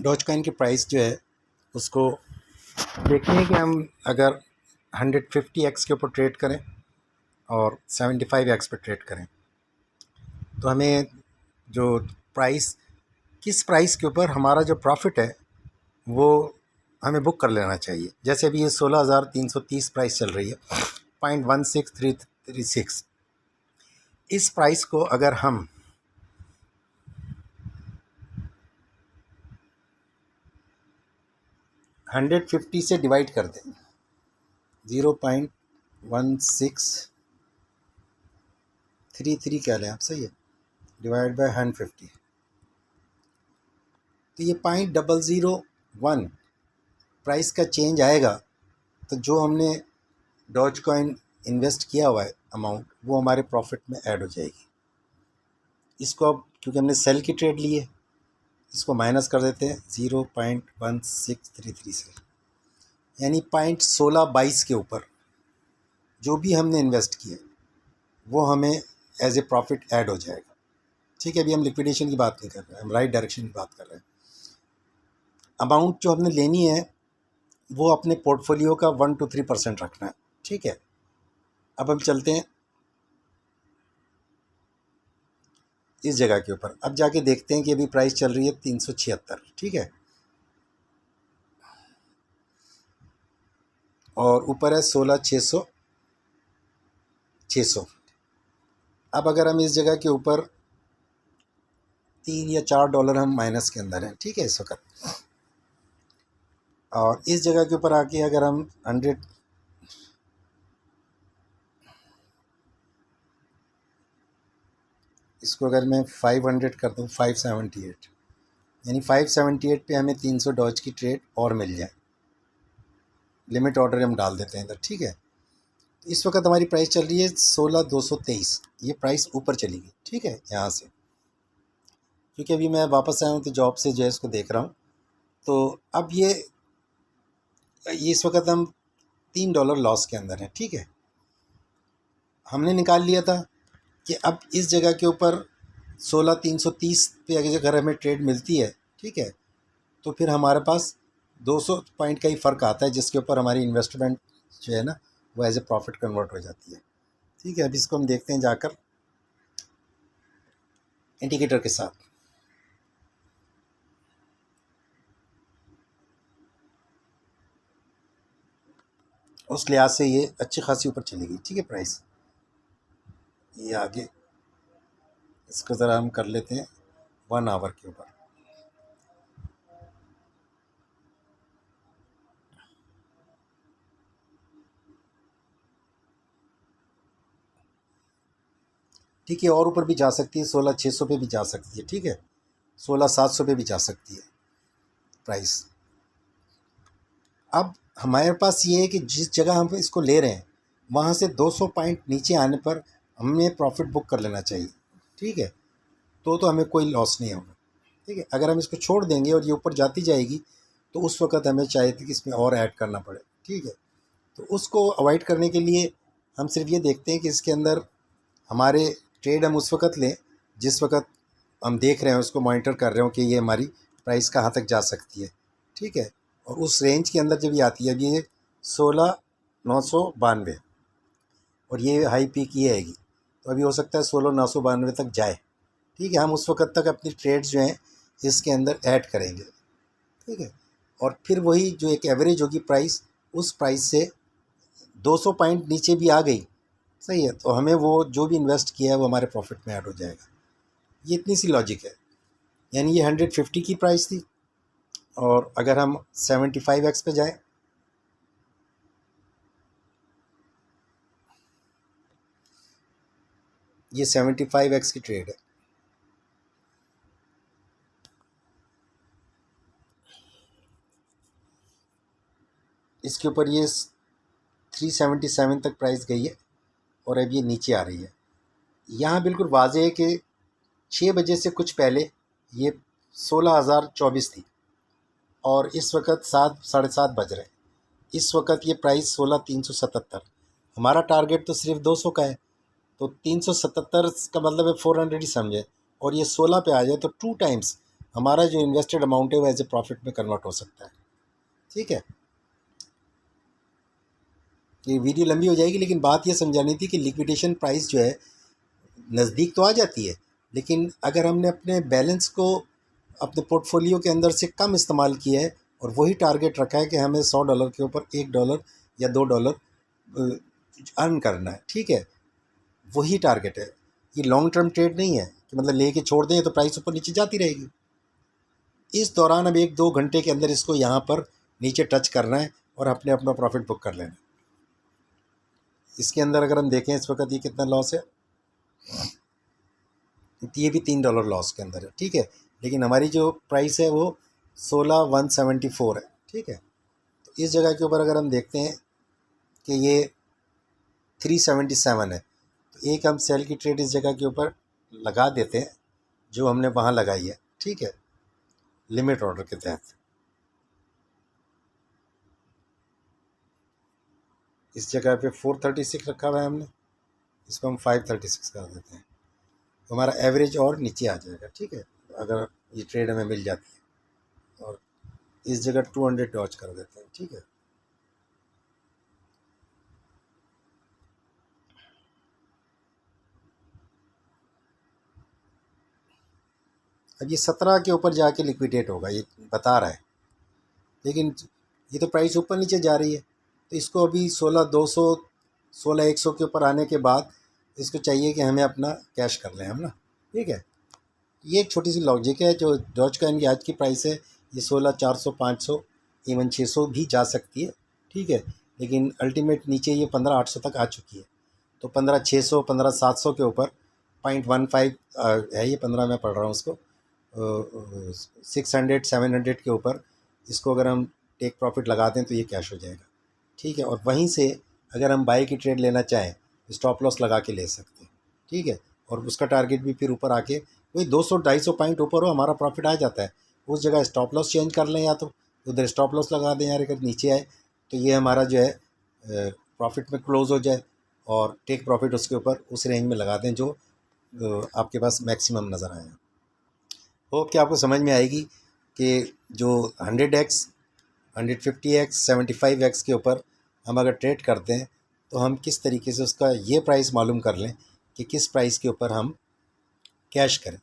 Doge coin की price जो है उसको देखिए कि हम अगर 150x के ऊपर ट्रेड करें और 75x पे ट्रेड करें तो हमें जो प्राइस किस प्राइस के ऊपर हमारा जो प्रॉफिट है वो हमें बुक कर लेना चाहिए। जैसे अभी ये 16,330 प्राइस चल रही है, 0.16336। इस प्राइस को अगर हम 150 से डिवाइड कर दें, 0.1633 क्या लें आप, सही है, डिवाइड बाय 150, तो ये 0.001 प्राइस का चेंज आएगा। तो जो हमने डॉज कॉइन इन्वेस्ट किया हुआ है अमाउंट, वो हमारे प्रॉफिट में ऐड हो जाएगी। इसको अब क्योंकि हमने सेल की ट्रेड ली है, इसको माइनस कर देते हैं 0.1633 से, यानी 0.1622 के ऊपर जो भी हमने इन्वेस्ट किया वो हमें एज ए प्रॉफिट ऐड हो जाएगा। ठीक है, अभी हम लिक्विडेशन की बात नहीं कर रहे हैं, हम राइट डायरेक्शन की बात कर रहे हैं। अमाउंट जो हमने लेनी है वो अपने पोर्टफोलियो का 1 to 3% रखना है। ठीक है, अब हम चलते हैं इस जगह के ऊपर। अब जाके देखते हैं कि अभी प्राइस चल रही है 376। ठीक है, और ऊपर है 16,600। अब अगर हम इस जगह के ऊपर $3 या $4 हम माइनस के अंदर हैं, ठीक है इस वक्त, और इस जगह के ऊपर आके अगर हम 100 इसको अगर मैं 500 कर दूँ, 578, यानी 578 पे हमें 300 डॉज की ट्रेड और मिल जाए। लिमिट ऑर्डर हम डाल देते हैं इधर। ठीक है, इस वक्त हमारी प्राइस चल रही है 16,223। ये प्राइस ऊपर चली गई। ठीक है, यहाँ से क्योंकि अभी मैं वापस आया हूँ तो जॉब से जो है इसको देख रहा हूँ, तो अब ये इस वक्त हम $3 लॉस के अंदर हैं। ठीक है, हमने निकाल लिया था कि अब इस जगह के ऊपर 16,330 पे अगर हमें ट्रेड मिलती है, ठीक है, तो फिर हमारे पास 200 पॉइंट का ही फ़र्क आता है, जिसके ऊपर हमारी इन्वेस्टमेंट जो है ना वो एज ए प्रॉफिट कन्वर्ट हो जाती है। ठीक है, अब इसको हम देखते हैं जाकर इंडिकेटर के साथ। उस लिहाज से ये अच्छी खासी ऊपर चलेगी। ठीक है, प्राइस ये आगे इसको ज़रा हम कर लेते हैं 1 आवर के ऊपर। ठीक है, और ऊपर भी जा सकती है, 16,600 पे भी जा सकती है। ठीक है, 16,700 पे भी जा सकती है प्राइस। अब हमारे पास ये है कि जिस जगह हम इसको ले रहे हैं वहाँ से 200 पॉइंट नीचे आने पर हमें प्रॉफिट बुक कर लेना चाहिए। ठीक है, तो हमें कोई लॉस नहीं होगा। ठीक है, अगर हम इसको छोड़ देंगे और ये ऊपर जाती जाएगी तो उस वक्त हमें चाहिए कि इसमें और ऐड करना पड़े। ठीक है, तो उसको अवॉइड करने के लिए हम सिर्फ ये देखते हैं कि इसके अंदर हमारे ट्रेड हम उस वक्त लें जिस वक्त हम देख रहे हैं, उसको मॉनिटर कर रहे हो कि ये हमारी प्राइस कहाँ तक जा सकती है। ठीक है, और उस रेंज के अंदर जब ये आती है, अभी ये 16,992 और ये हाई पीक ये आएगी, तो अभी हो सकता है 16,992 तक जाए। ठीक है, हम उस वक्त तक अपनी ट्रेड्स जो हैं इसके अंदर ऐड करेंगे। ठीक है, और फिर वही जो एक एवरेज होगी प्राइस, उस प्राइस से 200 पॉइंट नीचे भी आ गई, सही है, तो हमें वो जो भी इन्वेस्ट किया है वो हमारे प्रॉफिट में ऐड हो जाएगा। ये इतनी सी लॉजिक है। यानी ये 150 की प्राइस थी, और अगर हम 75x पे जाए, ये 75x की ट्रेड है। इसके ऊपर ये 377 तक प्राइस गई है और अब ये नीचे आ रही है। यहाँ बिल्कुल वाज़ेह है कि 6 बजे से कुछ पहले ये 16,024 थी और इस वक्त 7 साढ़े 7 बज रहे हैं। इस वक्त ये प्राइस 16,377। हमारा टारगेट तो सिर्फ 200 का है, तो 377 का मतलब है 400 ही समझे, और ये 16 पे आ जाए तो 2 टाइम्स हमारा जो इन्वेस्टेड अमाउंट है वो एज ए प्रॉफिट में कन्वर्ट हो सकता है। ठीक है, ये वीडियो लंबी हो जाएगी, लेकिन बात ये समझानी थी कि लिक्विडेशन प्राइस जो है नज़दीक तो आ जाती है, लेकिन अगर हमने अपने बैलेंस को अपने पोर्टफोलियो के अंदर से कम इस्तेमाल किया है और वही टारगेट रखा है कि हमें $100 के ऊपर $1 या $2 अर्न करना है, ठीक है, वही टारगेट है। ये लॉन्ग टर्म ट्रेड नहीं है कि मतलब लेके छोड़ दें तो प्राइस ऊपर नीचे जाती रहेगी। इस दौरान अब 1-2 घंटे के अंदर इसको यहाँ पर नीचे टच करना है और अपने अपना प्रॉफिट बुक कर लेना है। इसके अंदर अगर हम देखें इस वक्त ये कितना लॉस है, ये भी $3 लॉस के अंदर है, ठीक है, लेकिन हमारी जो प्राइस है वो 16,174 है, ठीक है। तो इस जगह के ऊपर अगर हम देखते हैं कि ये 377 है, तो एक हम सेल की ट्रेड इस जगह के ऊपर लगा देते हैं जो हमने वहाँ लगाई है, ठीक है, लिमिट ऑर्डर के तहत। इस जगह पे 436 रखा हुआ है हमने, इसको हम 536 कर देते हैं, तो हमारा एवरेज और नीचे आ जाएगा, ठीक है, अगर ये ट्रेड हमें मिल जाती है। और इस जगह 200 डॉज कर देते हैं, ठीक है। अब ये 17 के ऊपर जाके लिक्विडेट होगा, ये बता रहा है, लेकिन ये तो प्राइस ऊपर नीचे जा रही है, तो इसको अभी 16,200 16,100 के ऊपर आने के बाद इसको चाहिए कि हमें अपना कैश कर लें हम ना, ठीक है। ये एक छोटी सी लॉजिक है। जो डॉज कॉइन की आज की प्राइस है ये 16,400 500 इवन 600 भी जा सकती है, ठीक है, लेकिन अल्टीमेट नीचे ये 15,800 तक आ चुकी है। तो 15,600 15,700 के ऊपर 0.15 है, ये 15 मैं पढ़ रहा हूँ उसको, 600 700 के ऊपर इसको अगर हम टेक प्रॉफिट लगा दें तो ये कैश हो जाएगा, ठीक है। और वहीं से अगर हम बाई की ट्रेड लेना चाहें स्टॉप लॉस लगा के ले सकते हैं, ठीक है, और उसका टारगेट भी फिर ऊपर आके वही 200-250 पॉइंट ऊपर हो हमारा प्रॉफिट आ जाता है। उस जगह स्टॉप लॉस चेंज कर लें या तो उधर स्टॉप लॉस लगा दें यार, अगर नीचे आए तो ये हमारा जो है प्रॉफिट में क्लोज़ हो जाए और टेक प्रॉफिट उसके ऊपर उस रेंज में लगा दें जो आपके पास मैक्सिमम नज़र आए। होप कि आपको समझ में आएगी कि जो 100x 150x 75x के ऊपर हम अगर ट्रेड करते हैं तो हम किस तरीके से उसका ये प्राइस मालूम कर लें कि किस प्राइस के ऊपर हम कैश करें।